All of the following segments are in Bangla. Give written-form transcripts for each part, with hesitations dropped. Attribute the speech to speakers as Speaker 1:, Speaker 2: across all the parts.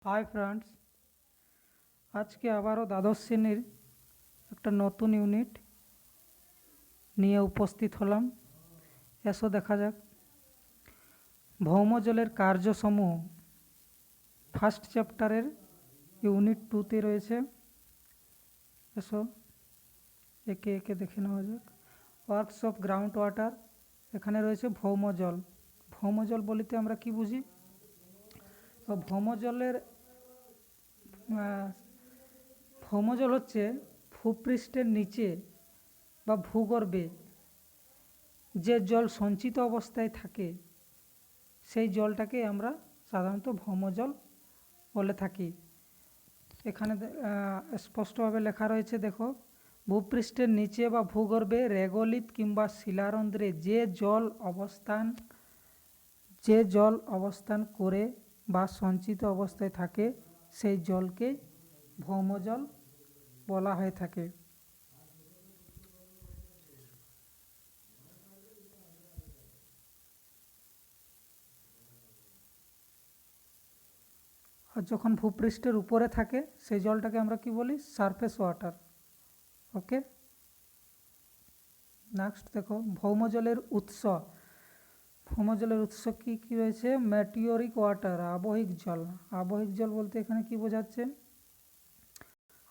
Speaker 1: হাই ফ্রেন্ডস, আজকে আবারও দ্বাদশ শ্রেণীর একটা নতুন ইউনিট নিয়ে উপস্থিত হলাম। এসো দেখা যাক ভৌমজলের কার্যসমূহ ফার্স্ট চ্যাপ্টারের ইউনিট 2তে রয়েছে। এসো একে একে দেখে নেওয়া যাক। ওয়ার্কস অফ গ্রাউন্ড ওয়াটার, এখানে রয়েছে ভৌমজল। ভৌমজল বলিতে আমরা কি বুঝি? তো ভৌমজল হচ্ছে ভূপৃষ্ঠের নিচে বা ভূগর্ভে যে জল সঞ্চিত অবস্থায় থাকে সেই জলটাকে আমরা সাধারণত ভৌমজল বলে থাকি। এখানে স্পষ্টভাবে লেখা রয়েছে, দেখো, ভূপৃষ্ঠের নিচে বা ভূগর্ভে রেগলিত কিংবা শিলারন্ধ্রে যে জল অবস্থান করে বা সঞ্চিত অবস্থায় থাকে সেই জলকে ভৌমজল বলা হয়ে থাকে। আর যখন ভূপৃষ্ঠের উপরে থাকে সেই জলটাকে আমরা কি বলি? Surface water. ওকে, নেক্সট দেখো ভৌমজলের উৎস। ভৌমজলের উৎস কি কি রয়েছে? মেটিওরিক ওয়াটার, আবহিক জল। আবহিক জল বলতে এখানে কি বোঝাচ্ছে?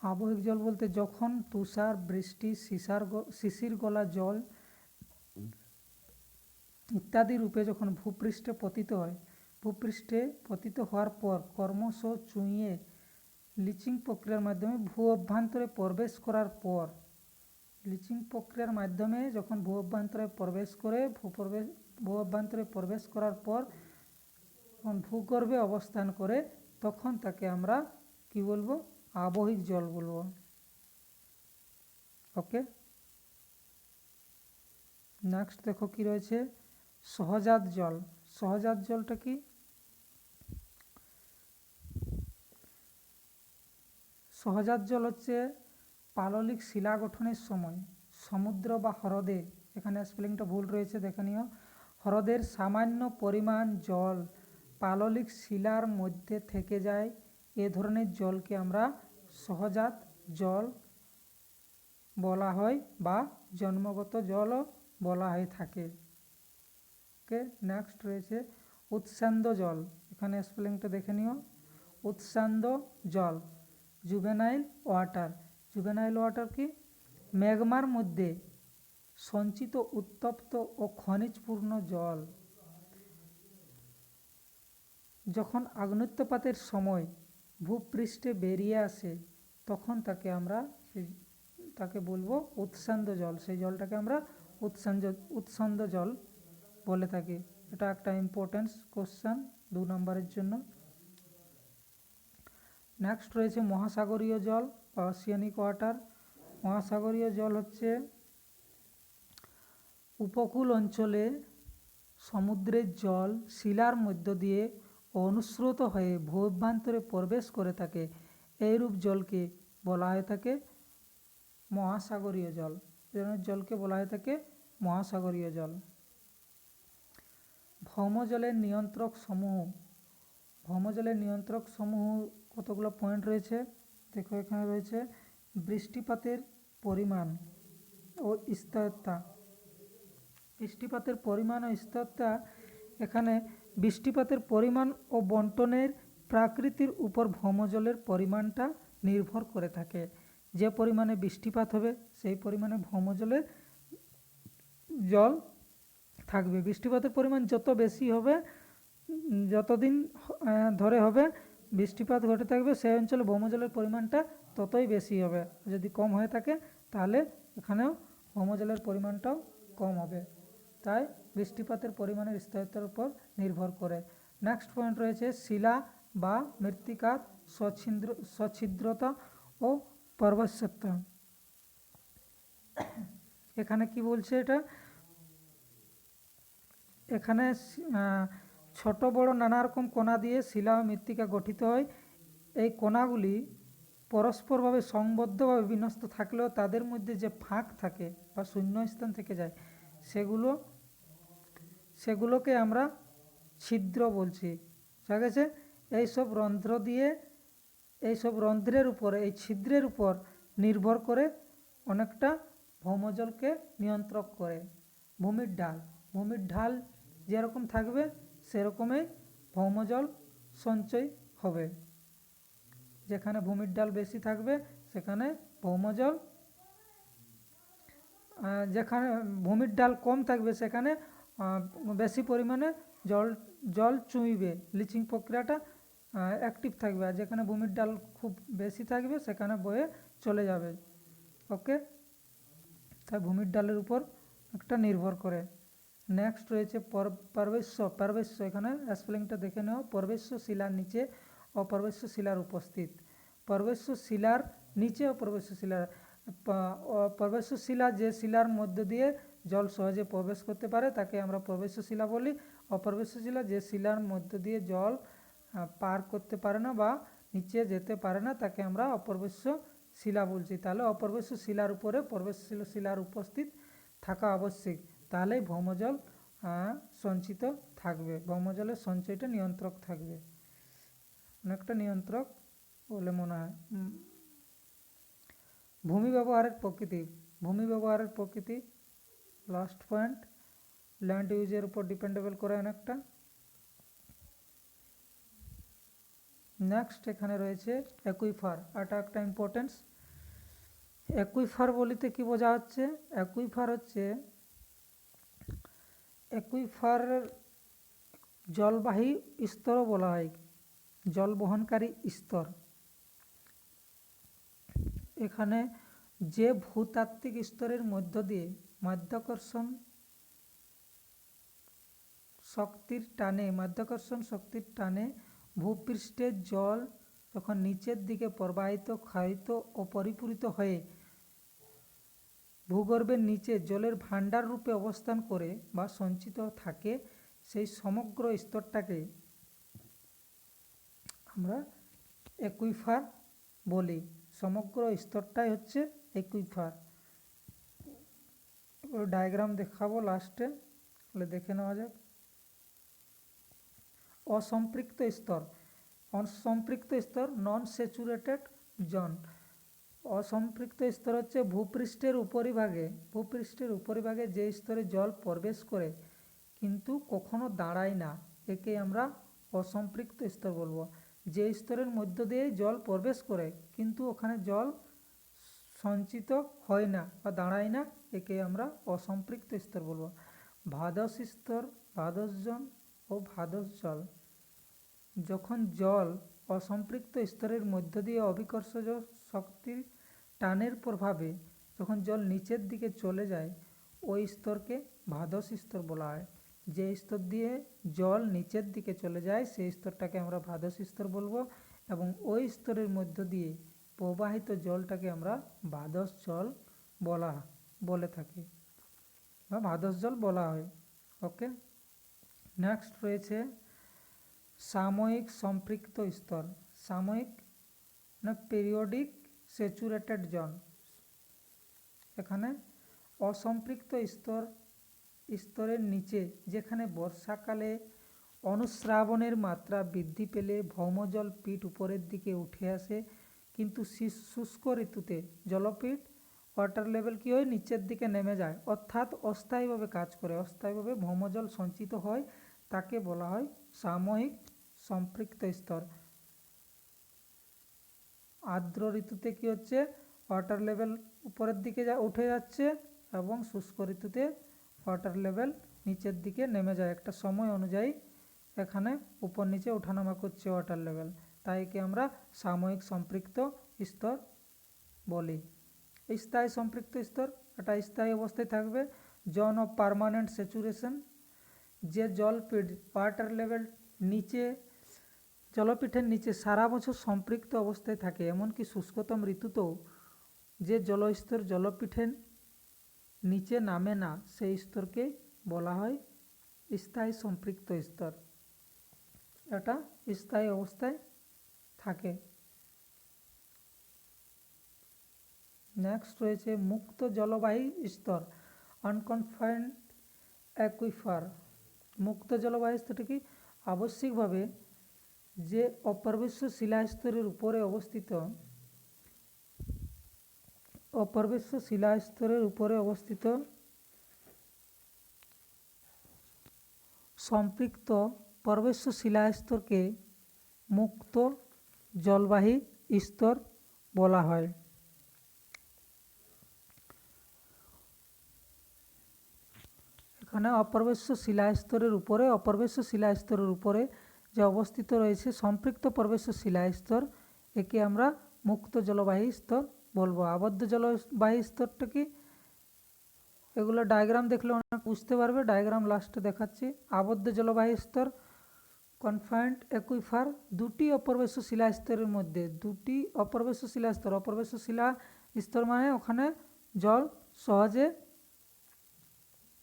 Speaker 1: আবহিক জল বলতে যখন তুষার, বৃষ্টি, শিশির গলা জল ইত্যাদি রূপে যখন ভূপৃষ্ঠে পতিত হয়, ভূপৃষ্ঠে পতিত হওয়ার পর ক্রমশ চুঁইয়ে লিচিং প্রক্রিয়ার মাধ্যমে ভূ অভ্যন্তরে প্রবেশ করার পর, লিচিং প্রক্রিয়ার মাধ্যমে যখন ভূ অভ্যন্তরে প্রবেশ করে ভূ অভ্যন্তরে প্রবেশ করার পর যখন ভূগর্ভে অবস্থান করে তখন তাকে আমরা কি বলবো? আবহিক জল বলবো। ওকে, নেক্সট দেখো কি রয়েছে? সহজাত জল। সহজাত জলটা কি? সহজাত জল হচ্ছে পাললিক শিলা গঠনের সময় সমুদ্র বা হ্রদে, এখানে স্পেলিংটা ভুল রয়েছে দেখে নিও, হ্রদের সামান্য পরিমাণ জল পাললিক শিলার মধ্যে থেকে যায়, এ ধরনের জলকে আমরা সহজাত জল বলা হয় বা জন্মগত জলও বলা হয়ে থাকে। ওকে, নেক্সট রয়েছে উৎসান্দ জল। এখানে স্পেলিংটা দেখে নিও, উৎসান্দ জল, জুভেনাইল ওয়াটার। জুভেনাইল ওয়াটার কি? ম্যাগমার মধ্যে সঞ্চিত উত্তপ্ত ও খনিজপূর্ণ জল যখন আগ্নেয়ুৎপাতের সময় ভূপৃষ্ঠে বেরিয়ে আসে তখন তাকে বলবো উৎসান্দ জল। সেই জলটাকে আমরা উৎসান্দ জল বলে থাকি। এটা একটা ইম্পর্টেন্স কোশ্চেন 2 নম্বরের জন্য। নেক্সট রয়েছে মহাসাগরীয় জল বা ওশিয়ানিক ওয়াটার। মহাসাগরীয় জল হচ্ছে উপকূল অঞ্চলে সমুদ্রের জল শিলার মধ্য দিয়ে অনুস্রুত হয়ে ভূ অভ্যন্তরে প্রবেশ করে থাকে, এইরূপ জলকে বলা হয়ে থাকে মহাসাগরীয় জল। জলকে বলা হয়ে থাকে মহাসাগরীয় জল। ভৌমজলের নিয়ন্ত্রক সমূহ। ভৌমজলের নিয়ন্ত্রক সমূহ কতগুলো পয়েন্ট রয়েছে দেখো, এখানে রয়েছে বৃষ্টিপাতের পরিমাণ ও স্থিরতা। বৃষ্টিপাতের পরিমাণ ও স্থিরতা, এখানে বৃষ্টিপাতের পরিমাণ ও বন্টনের প্রকৃতির উপর ভৌমজলের পরিমাণটা নির্ভর করে থাকে। যে পরিমাণে বৃষ্টিপাত হবে সেই পরিমাণে ভৌমজলের জল থাকবে। বৃষ্টিপাতের পরিমাণ যত বেশি হবে, যতদিন ধরে হবে বৃষ্টিপাত ঘটে থাকবে, সেই অঞ্চলে ভৌমজলের পরিমাণটা ততই বেশি হবে। যদি কম হয়ে থাকে তাহলে এখানেও ভৌমজলের পরিমাণটাও কম হবে। তাই বৃষ্টিপাতের পরিমাণের স্থিরতার উপর নির্ভর করে। নেক্সট পয়েন্ট রয়েছে শিলা বা মৃত্তিকার সচ্ছিদ্রতা ও পর্বতত্ব। এখানে কি বলছে? এখানে ছোট বড় নানা রকম কণা দিয়ে শিলা ও মৃত্তিকা গঠিত হয়। এই কণাগুলি পরস্পরভাবে সংবদ্ধ বা বিন্যস্ত থাকলেও তাদের মধ্যে যে ফাঁক থাকে বা শূন্যস্থান থেকে যায় সেগুলোকে আমরা ছিদ্র বলছি। ঠিক আছে, এইসব রন্ধ্র দিয়ে এইসব রন্ধ্রের উপর এই ছিদ্রের উপর নির্ভর করে অনেকটা ভৌমজলকে নিয়ন্ত্রণ করে। ভূমির ঢাল যেরকম থাকবে সেরকমই ভৌমজল সঞ্চয় হবে। যেখানে ভূমির ঢাল বেশি থাকবে সেখানে ভৌমজল, যেখানে ভূমির ঢাল কম থাকবে সেখানে বেশি পরিমাণে জল চুঁইবে, লিচিং প্রক্রিয়াটা অ্যাক্টিভ থাকবে। আর যেখানে ভূমির ঢাল খুব বেশি থাকবে সেখানে বয়ে চলে যাবে। ওকে, তাই ভূমির ঢালের উপর একটা নির্ভর করে। নেক্সট রয়েছে পার্বশ্য। এখানে স্পেলিংটা দেখে নেওয়া। পার্বশ্য শিলার নিচে অপার্বশ্য শিলার উপস্থিত। পার্বশ্য শিলার নিচে অপার্বশ্য শিলার, পার্বশ্য শিলা যে শিলার মধ্য দিয়ে জল সহজে প্রবেশ করতে পারে তাকে আমরা পার্বশ্য শিলা বলি। অপার্বশ্য শিলা যে শিলার মধ্য দিয়ে জল পার করতে পারে না বা নিচে যেতে পারে না তাকে আমরা অপার্বশ্য শিলা বলছি। তাহলে অপার্বশ্য শিলার উপরে পার্বশ্য শিলার উপস্থিত থাকা আবশ্যিক, তাহলেই ভৌমজল সঞ্চিত থাকবে, ভৌমজলের সঞ্চয়টা নিয়ন্ত্রক থাকবে, অনেকটা নিয়ন্ত্রক বলে মনে হয়। ভূমি ব্যবহারের প্রকৃতি লাস্ট পয়েন্ট, ল্যান্ড ইউজের উপর ডিপেন্ডেবল করে অনেকটা। নেক্সট এখানে রয়েছে অ্যাকুইফার, এটা একটা ইম্পর্টেন্স। অ্যাকুইফার বলিতে কি বোঝা হচ্ছে? অ্যাকুইফার জলবাহী স্তরও বলা হয়, জল বহনকারী স্তর। এখানে যে ভূতাত্ত্বিক স্তরের মধ্য দিয়ে মাধ্যাকর্ষণ শক্তির টানে ভূপৃষ্ঠের জল যখন নিচের দিকে প্রবাহিত, ক্ষয়িত ও পরিপূরিত হয়ে ভূগর্ভের নিচে জলের ভাণ্ডার রূপে অবস্থান করে বা সঞ্চিত থাকে, সেই সমগ্র স্তরটাকে আমরা অ্যাকুইফার বলি। সমগ্র স্তরটাই হচ্ছে অ্যাকুইফার। ডায়াগ্রাম দেখাবো লাস্টে, দেখে নেওয়া যাক। অসম্পৃক্ত স্তর নন স্যাচুরেটেড জোন। অসম্পৃক্ত স্তর হচ্ছে ভূপৃষ্ঠের উপরিভাগে যে স্তরে জল প্রবেশ করে কিন্তু কখনো দাঁড়ায় না, একে আমরা অসম্পৃক্ত স্তর বলবো। যে স্তরের মধ্য দিয়ে জল প্রবেশ করে কিন্তু ওখানে জল সঞ্চিত হয় না বা দাঁড়ায় না, একে আমরা অসম্পৃক্ত স্তর বলবো। ভাদস স্তর, ভাদস জোন ও ভাদস জল। যখন জল অসম্পৃক্ত স্তরের মধ্য দিয়ে অভিকর্ষজ শক্তির টানের প্রভাবে যখন জল নিচের দিকে চলে যায়, ওই স্তরকে ভাদস স্তর বলা হয়। যে স্তর দিয়ে জল নিচের দিকে চলে যায় সেই স্তরটাকে আমরা ভাদস স্তর বলবো, এবং ওই স্তরের মধ্য দিয়ে প্রবাহিত জলটাকে আমরা ভাদস জল বলে থাকি বা ভাদস জল বলা হয়। ওকে, নেক্সট রয়েছে সাময়িক সম্পৃক্ত স্তর। সাময়িক না পিরিয়ডিক স্যাচুরেটেড জোন। এখানে অসম্পৃক্ত স্তরের নিচে যেখানে বর্ষাকালে অনুস্রাবণের মাত্রা বৃদ্ধি পেলে ভৌমজল পিঠ উপরের দিকে উঠে আসে, কিন্তু শুষ্ক ঋতুতে জলপিঠ ওয়াটার লেভেল কী হয়, নিচের দিকে নেমে যায়, অর্থাৎ অস্থায়ীভাবে কাজ করে, অস্থায়ীভাবে ভৌমজল সঞ্চিত হয়, তাকে বলা হয় সাময়িক সম্পৃক্ত স্তর। আর্দ্র ঋতুতে কি হচ্ছে, ওয়াটার লেভেল উপরের দিকে উঠে যাচ্ছে এবং শুষ্ক ঋতুতে ওয়াটার লেভেল নিচের দিকে নেমে যায়, একটা সময় অনুযায়ী এখানে উপর নিচে ওঠানামা করছে ওয়াটার লেভেল, তাই একে আমরা সাময়িক সম্পৃক্ত স্তর বলি। স্থায়ী সম্পৃক্ত স্তর, এটা স্থায়ী অবস্থায় থাকবে। জোন অফ পার্মানেন্ট স্যাচুরেশন, যে জলপিঠ ওয়াটার লেভেল নিচে জলপিঠের নিচে সারা বছর সম্পৃক্ত অবস্থায় থাকে, এমনকি শুষ্কতম ঋতুতেও যে জলস্তর জলপিঠের নিচে নামে না, সেই স্তরকে বলা হয় স্থায়ী সম্পৃক্ত স্তর। এটা স্থায়ী অবস্থায় থাকে। নেক্সট রয়েছে মুক্ত জলবাহী স্তর, আনকনফাইন্ড অ্যাকুইফার। মুক্ত জলবাহী স্তরটি কি, আবশ্যিকভাবে যে অপরিবেশ্য শিলাস্তরের উপরে অবস্থিত সম্পৃক্ত পর্বস্য শিলাস্তরকে মুক্ত জলবাহী স্তর বলা হয়। এখানে অপরিবেশ্য শিলাস্তরের উপরে যে অবস্থিত রয়েছে সম্পৃক্ত পর্বস্য শিলাস্তর, একে আমরা মুক্ত জলবাহী স্তর বলবো। আবদ্ধ জলবাহী স্তরটা কি, এগুলো ডায়াগ্রাম দেখলে অনেক বুঝতে পারবে, ডায়াগ্রাম লাস্টে দেখাচ্ছি। আবদ্ধ জলবাহী স্তর কনফাইন্ড অ্যাকুইফার, দুটি অপরিবেশ্য শিলাস্তরের মধ্যে, অপরিবেশ্য শিলাস্তর মানে ওখানে জল সহজে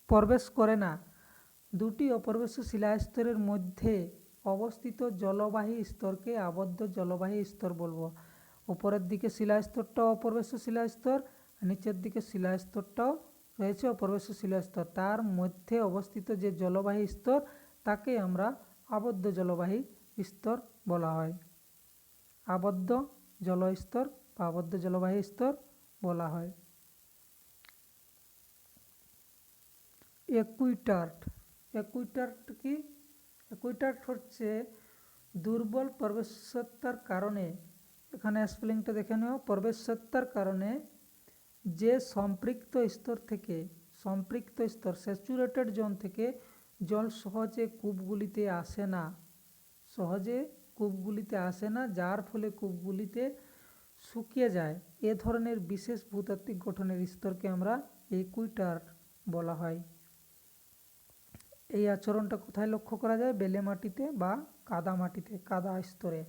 Speaker 1: প্রবেশ করে না। দুটি অপরিবেশ্য শিলাস্তরের মধ্যে অবস্থিত জলবাহী স্তরকে আবদ্ধ জলবাহী স্তর বলবো। উপরের দিকে শিলাস্তরটাও অপরিবেশ্য শিলাস্তর, নিচের দিকে শিলাস্তরটাও রয়েছে অপরিবেশ্য শিলাস্তর, তার মধ্যে অবস্থিত যে জলবাহী স্তর তাকে আমরা আবদ্ধ জলবাহী স্তর বলা হয়। আবদ্ধ জলস্তর বা আবদ্ধ জলবাহী স্তর বলা হয়। অ্যাকুইটার্ট কি? অ্যাকুইটার্ট হচ্ছে দুর্বল প্রবেশাত্মার কারণে, এখানে স্পেলিংটা দেখে নেও, প্রবেশাত্মার কারণে যে সম্পৃক্ত স্তর স্যাচুরেটেড জোন থেকে জল সহজে কূপগুলিতে আসে না, যার ফলে কূপগুলিতে শুকিয়ে যায়। এ ধরনের বিশেষ ভূতাত্ত্বিক গঠনের স্তরকে আমরা অ্যাকুইটার্ট বলা হয়। এই আচরণটা কোথায় লক্ষ্য করা যায়? বেলে মাটিতে বা কাদা স্তরে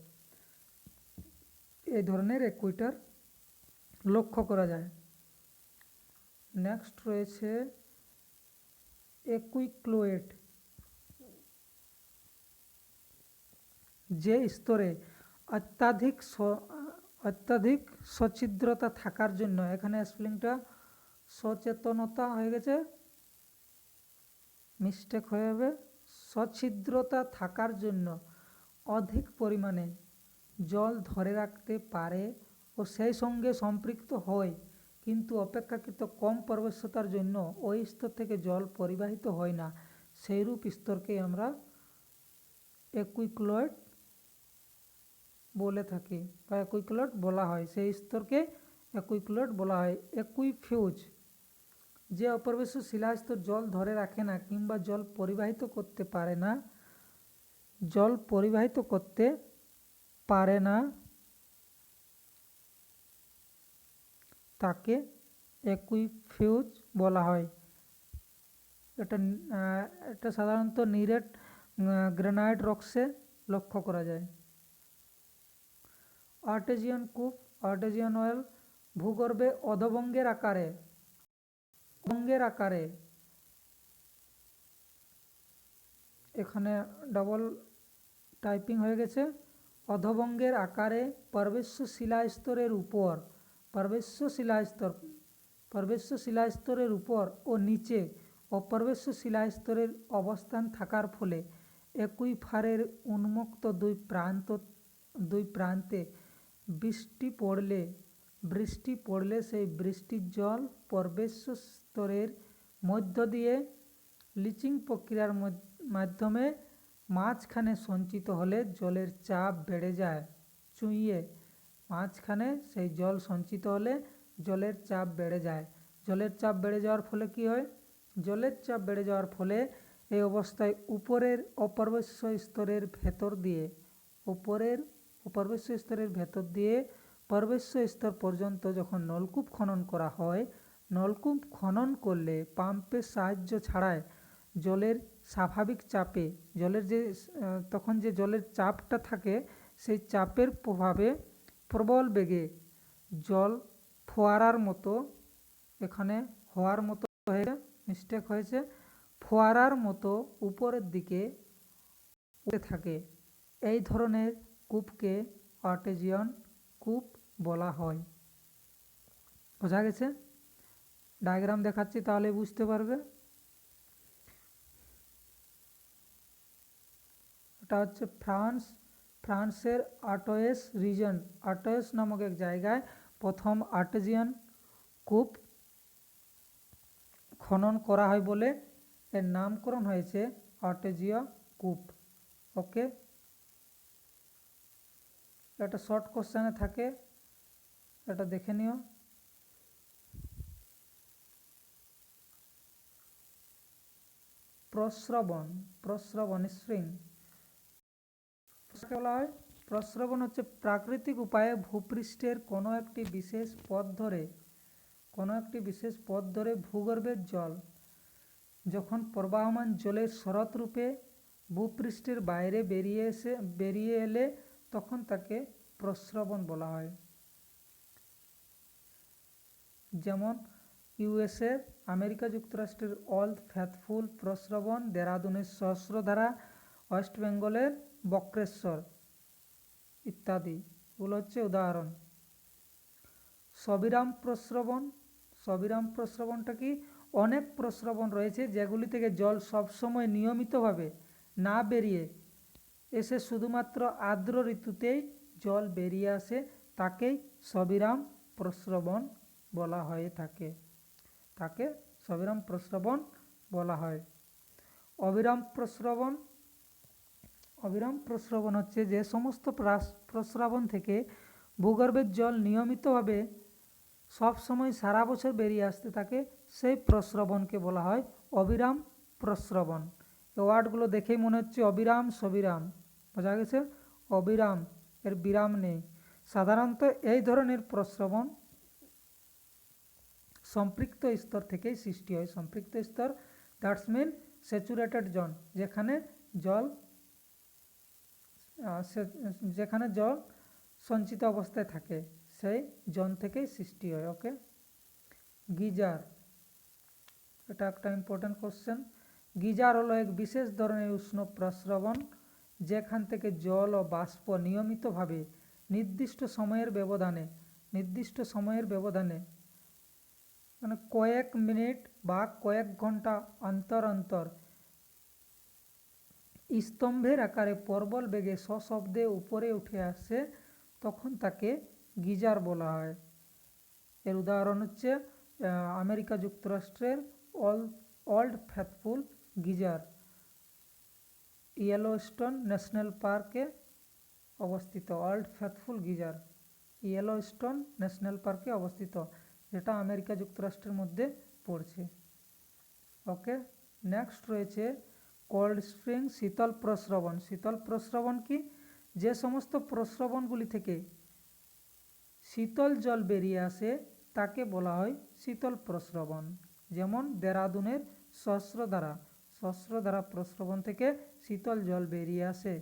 Speaker 1: এই ধরনের অ্যাকুইটার্ট লক্ষ্য করা যায়। নেক্সট রয়েছে অ্যাকুইক্লোয়েট, যে স্তরে অত্যাধিক সচ্ছিদ্রতা থাকার জন্য, এখানে স্পেলিংটা সচেতনতা হয়ে গেছে, মিস্টেক হয়ে যাবে, সচ্ছিদ্রতা থাকার জন্য অধিক পরিমাণে জল ধরে রাখতে পারে ও সেই সঙ্গে সম্পৃক্ত হয়, কিন্তু অপেক্ষাকৃত কম প্রবেশ্যতার জন্য ওই স্তর থেকে জল পরিবাহিত হয় না, সেইরূপ স্তরকে আমরা অ্যাকুইক্লোয়েট বলে থাকি বা অ্যাকুইক্লোয়েট বলা হয়। সেই স্তরকে অ্যাকুইক্লোয়েট বলা হয়। অ্যাকুইফিউজ, যে অপরিবেশ্য শিলাস্তর জল ধরে রাখে না কিংবা জল পরিবাহিত করতে পারে না তাকে অ্যাকুইফিউজ বলা হয়। এটা সাধারণত নিরেট গ্রানাইট রক্সে লক্ষ্য করা যায়। আর্টেজিয়ান কূপ, আর্টেজিয়ান ওয়েল, ভূগর্ভে অধোভঙ্গের আকারে, এখানে ডাবল টাইপিং হয়ে গেছে, অধোভঙ্গের আকারে প্রবেশ্য শিলাস্তরের উপর ও নিচে অপ্রবেশ্য শিলাস্তরের অবস্থান থাকার ফলে অ্যাকুইফারের উন্মুক্ত দুই প্রান্তে বৃষ্টি পড়লে সেই বৃষ্টির জল প্রবেশ্য স্তরের মধ্য দিয়ে লিচিং প্রক্রিয়ার মাধ্যমে মাঝখানে সঞ্চিত হলে জলের চাপ বেড়ে যায়। মাঝখানে সেই জল সঞ্চিত হলে জলের চাপ বেড়ে যায়। জলের চাপ বেড়ে যাওয়ার ফলে কি হয়? জলের চাপ বেড়ে যাওয়ার ফলে এই অবস্থায় উপরের অপরিবেশ্য স্তরের ভেতর দিয়ে প্রবেশ্য স্তর পর্যন্ত যখন নলকূপ খনন করা হয়, নলকূপ খনন করলে পাম্পের সাহায্য ছাড়াই জলের স্বাভাবিক চাপে তখন যে জলের চাপটা থাকে সেই চাপের প্রভাবে প্রবল বেগে জল ফোয়ারার মতো, এখানে হওয়ার মতো হয়েছে, মিস্টেক হয়েছে, ফোয়ারার মতো উপরের দিকে উঠে থাকে। এই ধরনের কূপকে আর্টেজিয়ান কূপ বলা হয়। বোঝা গেছে? ডায়াগ্রাম দেখাচ্ছি তাহলে বুঝতে পারবে। এটা হচ্ছে ফ্রান্সের আর্টয়েস রিজন, আর্টয়েস নামক এক জায়গায় প্রথম আর্টেজিয়ান কূপ খনন করা হয় বলে এর নামকরণ হয়েছে আর্টেজিয়া কূপ। ওকে, এটা শর্ট কোশ্চেনে থাকে, এটা দেখে নিও। প্রস্রবণ, প্রস্রবণ স্প্রিং বলা হয়। প্রস্রবণ হচ্ছে প্রাকৃতিক উপায়ে ভূপৃষ্ঠের কোনো একটি বিশেষ পথ ধরে ভূগর্ভের জল যখন প্রবাহমান জলের স্রোতরূপে ভূপৃষ্ঠের বাইরে বেরিয়ে এলে তখন তাকে প্রস্রবণ বলা হয়। যেমন ইউএসএ, আমেরিকা যুক্তরাষ্ট্রের ওল্ড ফেথফুল প্রস্রবণ, দেরাদুনের সহস্রধারা, ওয়েস্ট বেঙ্গলের বক্রেশ্বর ইত্যাদি এগুলো হচ্ছে উদাহরণ। সবিরাম প্রস্রবণ, সবিরাম প্রস্রবণটা কি? অনেক প্রস্রবণ রয়েছে যেগুলি থেকে জল সবসময় নিয়মিতভাবে না বেরিয়ে এসে শুধুমাত্র আর্দ্র ঋতুতেই জল বেরিয়ে আসে, তাকেই সবিরাম প্রস্রবণ বলা হয়ে থাকে, তাকে সবিরাম প্রস্রবণ বলা হয়। অবিরাম প্রস্রবণ, অবিরাম প্রস্রবণ হচ্ছে যে সমস্ত প্রস্রবণ থেকে ভূগর্ভের জল নিয়মিতভাবে সবসময় সারা বছর বেরিয়ে আসতে থাকে, সেই প্রস্রবণকে বলা হয় অবিরাম প্রস্রবণ। এই ওয়ার্ডগুলো দেখেই মনে হচ্ছে অবিরাম সবিরাম, বোঝা গেছে? অবিরাম, এর বিরাম নেই। সাধারণত এই ধরনের প্রস্রবণ সম্পৃক্ত স্তর থেকেই সৃষ্টি হয়। সম্পৃক্ত স্তর দ্যাটস মিন স্যাচুরেটেড জোন, যেখানে জল সঞ্চিত অবস্থায় থাকে, সেই জোন থেকেই সৃষ্টি হয়। ওকে, গিজার, এটা একটা ইম্পর্টেন্ট কোশ্চেন। গিজার হলো এক বিশেষ ধরনের উষ্ণ প্রস্রবণ যেখান থেকে জল ও বাষ্প নিয়মিতভাবে নির্দিষ্ট সময়ের ব্যবধানে মানে কয়েক মিনিট বা কয়েক ঘন্টা অন্তর অন্তর স্তম্ভের আকারে প্রবল বেগে সশব্দে উপরে উঠে আসে, তখন তাকে গিজার বলা হয়। এর উদাহরণ হচ্ছে আমেরিকা যুক্তরাষ্ট্রের old faithful geyser, Yellowstone national পার্কে অবস্থিত। Old faithful geyser Yellowstone national পার্কে অবস্থিত, যেটা আমেরিকা যুক্তরাষ্ট্রের মধ্যে পড়ছে। ওকে, নেক্সট রয়েছে কোল্ড স্প্রিং, শীতল প্রস্রবণ। শীতল প্রস্রবণ কি? যে সমস্ত প্রস্রবণগুলি থেকে শীতল জল বেরিয়ে আসে তাকে বলা হয় শীতল প্রস্রবণ। যেমন দেরাদুনের সহস্রধারা প্রস্রবণ থেকে শীতল জল বেরিয়ে আসে।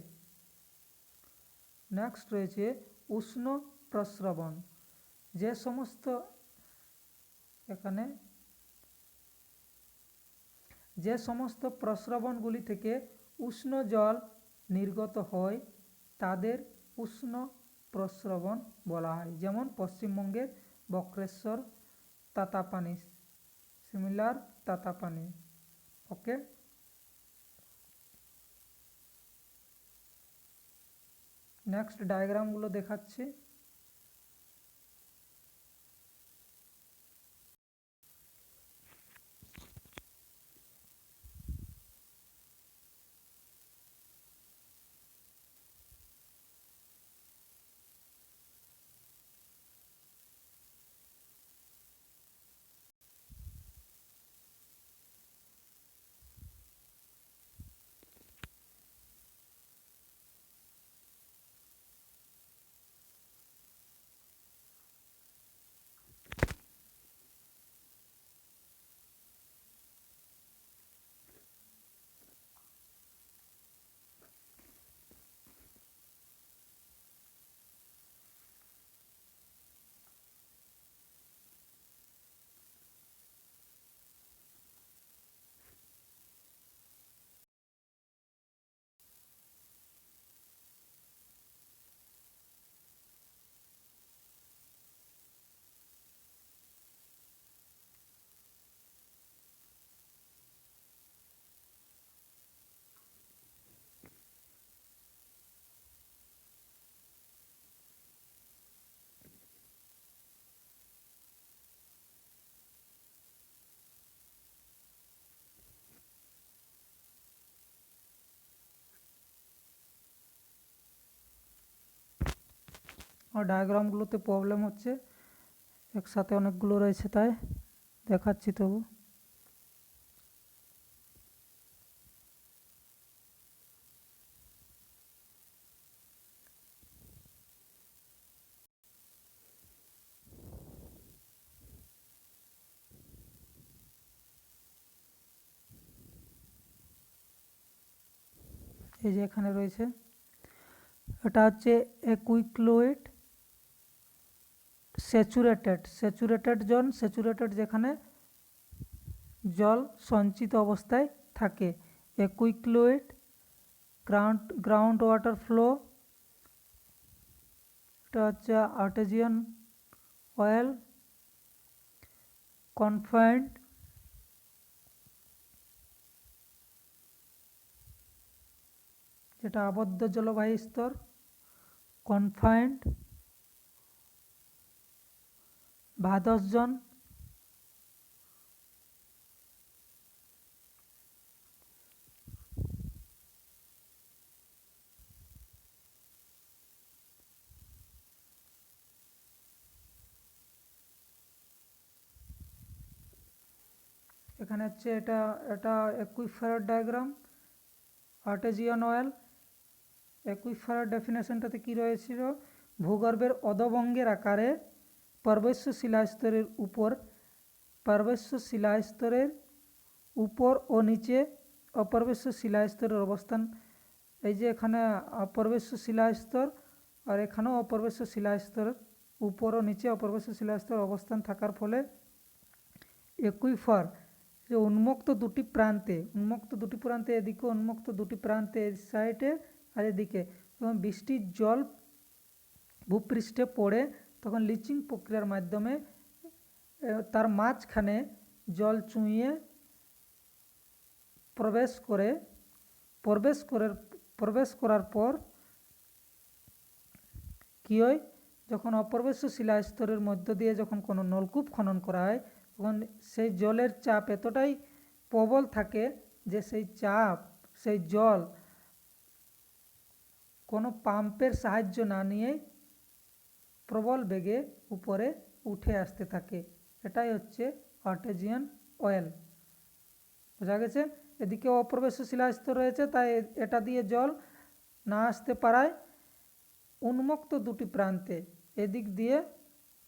Speaker 1: নেক্সট রয়েছে উষ্ণ প্রস্রবণ। যে সমস্ত প্রস্রবণগুলি থেকে উষ্ণ জল নির্গত হয় তাদের উষ্ণ প্রস্রবণ বলা হয়। যেমন পশ্চিমবঙ্গের বক্রেশ্বর তাতাপানি, সিমিলার তাতাপানি। ওকে, নেক্সট ডায়াগ্রামগুলো দেখাচ্ছি। আর ডায়াগ্রামগুলোতে প্রবলেম হচ্ছে, একসাথে অনেকগুলো রয়েছে তাই দেখাচ্ছি তবু। এই যে এখানে রয়েছে, এটা হচ্ছে অ্যাকুইক্লোয়েড স্যাচুরেটেড জোন, স্যাচুরেটেড যেখানে জল সঞ্চিত অবস্থায় থাকে। অ্যাকুইক্লোয়েড গ্রাউন্ড ওয়াটার ফ্লো, এটা হচ্ছে আর্টেজিয়ান অয়েল। কনফাইন্ড, যেটা আবদ্ধ জলবায়ু স্তর। কনফাইন্ড ভাদস জোন, এখানে হচ্ছে এটা এটা অ্যাকুইফারের ডায়াগ্রাম। আর্টেজিয়ান অয়েল, অ্যাকুইফারের ডেফিনেশনটাতে কী রয়েছিল, ভূগর্ভের অধোবঙ্গের আকারে পার্বত্য শিলাস্তরের উপর ও নিচে অপার্বত্য শিলাস্তরের অবস্থান। এই যে এখানে অপার্বত্য শিলাস্তর আর এখানেও অপার্বত্য শিলাস্তরের উপর ও নিচে অপার্বত্য শিলাস্তরের অবস্থান থাকার ফলে অ্যাকুইফার যে উন্মুক্ত দুটি প্রান্তে এদিকে উন্মুক্ত দুটি প্রান্তে, এই সাইডে আর এদিকে যখন বৃষ্টির জল ভূপৃষ্ঠে পড়ে তখন লিচিং প্রক্রিয়ার মাধ্যমে তার মাঝখানে জল চুঁইয়ে প্রবেশ করার পর কী হয়, যখন অপার্বত্য শিলাস্তরের মধ্য দিয়ে যখন কোনো নলকূপ খনন করা হয় তখন সেই জলের চাপ এতটাই প্রবল থাকে যে সেই জল কোনো পাম্পের সাহায্য না নিয়ে প্রবল বেগে উপরে উঠে আসতে থাকে। এটাই হচ্ছে আর্টেজিয়ান অয়েল। বোঝা গেছে? এদিকে অপ্রবেশ্য শিলাস্তর রয়েছে, তাই এটা দিয়ে জল না আসতে পারায় উন্মুক্ত দুটি প্রান্তে এদিক দিয়ে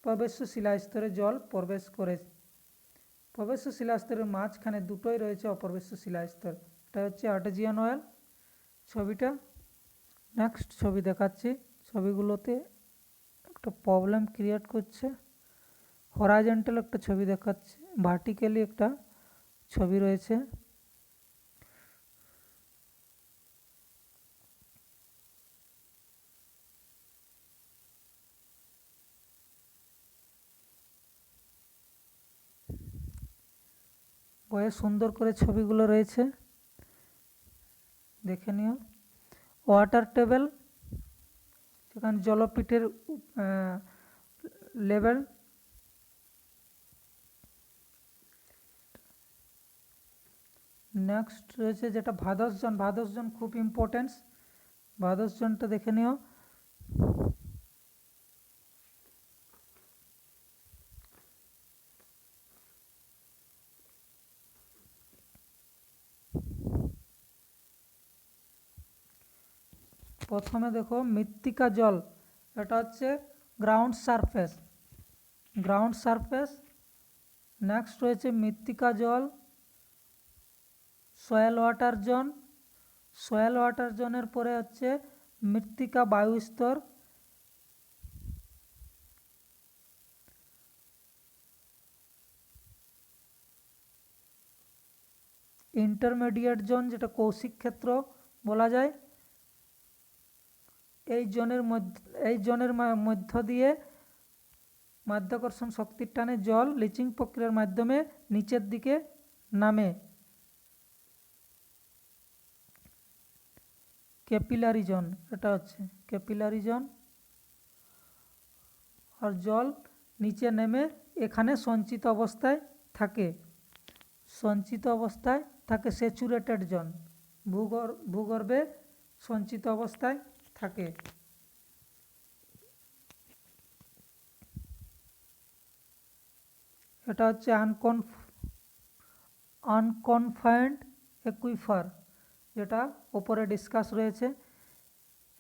Speaker 1: প্রবেশ্য শিলাস্তরে জল প্রবেশ করে। প্রবেশ্য শিলাস্তরের মাঝখানে দুটোই রয়েছে অপ্রবেশ্য শিলাস্তর। এটা হচ্ছে আর্টেজিয়ান অয়েল। ছবিটা নেক্সট ছবি দেখাচ্ছি। ছবিগুলোতে একটা প্রবলেম ক্রিয়েট করছে। হরাইজন্টাল একটা ছবি দেখাচ্ছে, ভার্টিক্যালি একটা ছবি রয়েছে। বইয়ে সুন্দর করে ছবিগুলো রয়েছে, দেখে নিও। ওয়াটার টেবিল, সেখানে জলপীঠের লেভেল। নেক্সট রয়েছে যেটা ভাদস জোন খুব ইম্পর্টেন্স, ভাদস জোনটা দেখে নিও। প্রথমে দেখো মৃত্তিকা জল, এটা হচ্ছে গ্রাউন্ড সারফেস। নেক্সট রয়েছে মৃত্তিকা জল, সয়েল ওয়াটার জোনের পরে হচ্ছে মৃত্তিকা বায়ুস্তর। ইন্টারমিডিয়েট জোন, যেটা কৌশিক ক্ষেত্র বলা যায়। এই জোনের মধ্য দিয়ে মাধ্যাকর্ষণ শক্তির টানে জল লিচিং প্রক্রিয়ার মাধ্যমে নিচের দিকে নামে। ক্যাপিলারি জোন, এটা হচ্ছে ক্যাপিলারি জোন। আর জল নিচে নেমে এখানে সঞ্চিত অবস্থায় থাকে স্যাচুরেটেড জোন, ভূগর্ভে সঞ্চিত অবস্থায় থাকে। এটা হচ্ছে আনকনফাইন্ড একুইফার, যেটা ওপরে ডিসকাস রয়েছে।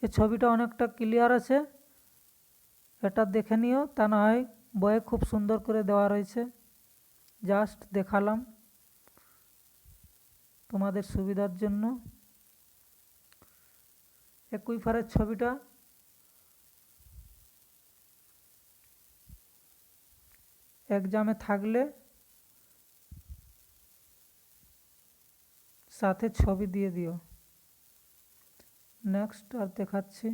Speaker 1: এই ছবিটা অনেকটা ক্লিয়ার আছে, এটা দেখে নিও, তা না হয় বইয়ে খুব সুন্দর করে দেওয়া রয়েছে, জাস্ট দেখালাম তোমাদের সুবিধার জন্য। একুইফারের ছবিটা এক্সামে থাকলে সাথে ছবি দিয়ে দিও। নেক্সট আর দেখাচ্ছি।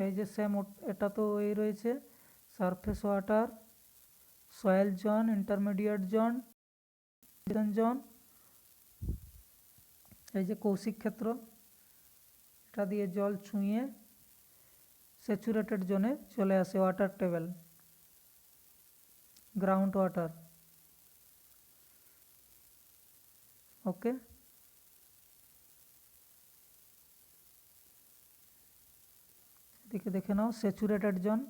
Speaker 1: এই যে সেম এটা তো এই রয়েছে surface water, soil zone, intermediate zone, zone. এই যে কৌশিক ক্ষেত্র, এটা দিয়ে জল ছুঁয়ে স্যাচুরেটেড জোনে চলে আসে ওয়াটার টেবিল, গ্রাউন্ড ওয়াটার। ওকে, এদিকে দেখে নাও স্যাচুরেটেড জোন।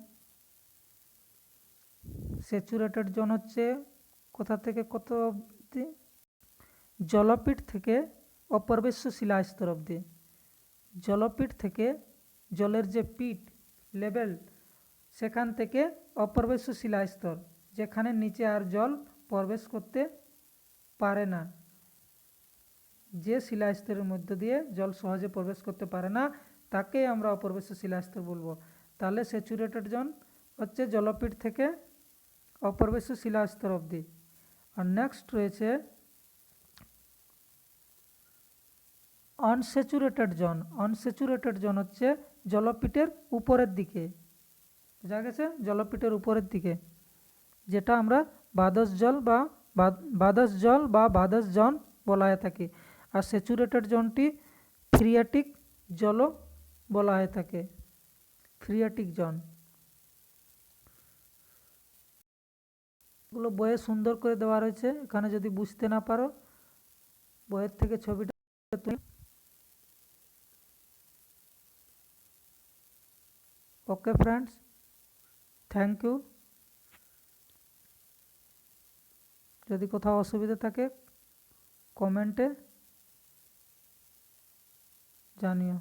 Speaker 1: স্যাচুরেটেড জোন হচ্ছে কোথা থেকে কত অবধি? জলপীঠ থেকে অপর্বেশ্য শিলাস্তর অবধি। জলপীঠ থেকে জলের যে পিট লেভেল, সেখান থেকে অপর্বেশ্য শিলাস্তর, যেখানে নিচে আর জল প্রবেশ করতে পারে না, যে শিলাস্তরের মধ্য দিয়ে জল সহজে প্রবেশ করতে পারে না, তাকেই আমরা অপর্বেশ্য শিলাস্তর বলবো। তাহলে স্যাচুরেটেড জোন হচ্ছে জলপীঠ থেকে অপর্বেশ্য শিলাস্তর অবধি। আর নেক্সট রয়েছে আনস্যাচুরেটেড জোন। আনস্যাচুরেটেড জোন হচ্ছে জলপীঠের উপরের দিকে, বোঝা গেছে, জলপীঠের উপরের দিকে, যেটা আমরা বাদস জল বা বাদস জোন বলা হয়ে থাকে। আর স্যাচুরেটেড জোনটি ফ্রিয়াটিক জলও বলা হয়ে থাকে, ফ্রিয়াটিক জোন। এগুলো বইয়ে সুন্দর করে দেওয়া রয়েছে, এখানে যদি বুঝতে না পারো বইয়ের থেকে ছবিটা তুলে। Okay friends, thank you. যদি কোথাও অসুবিধা থাকে কমেন্টে জানিও।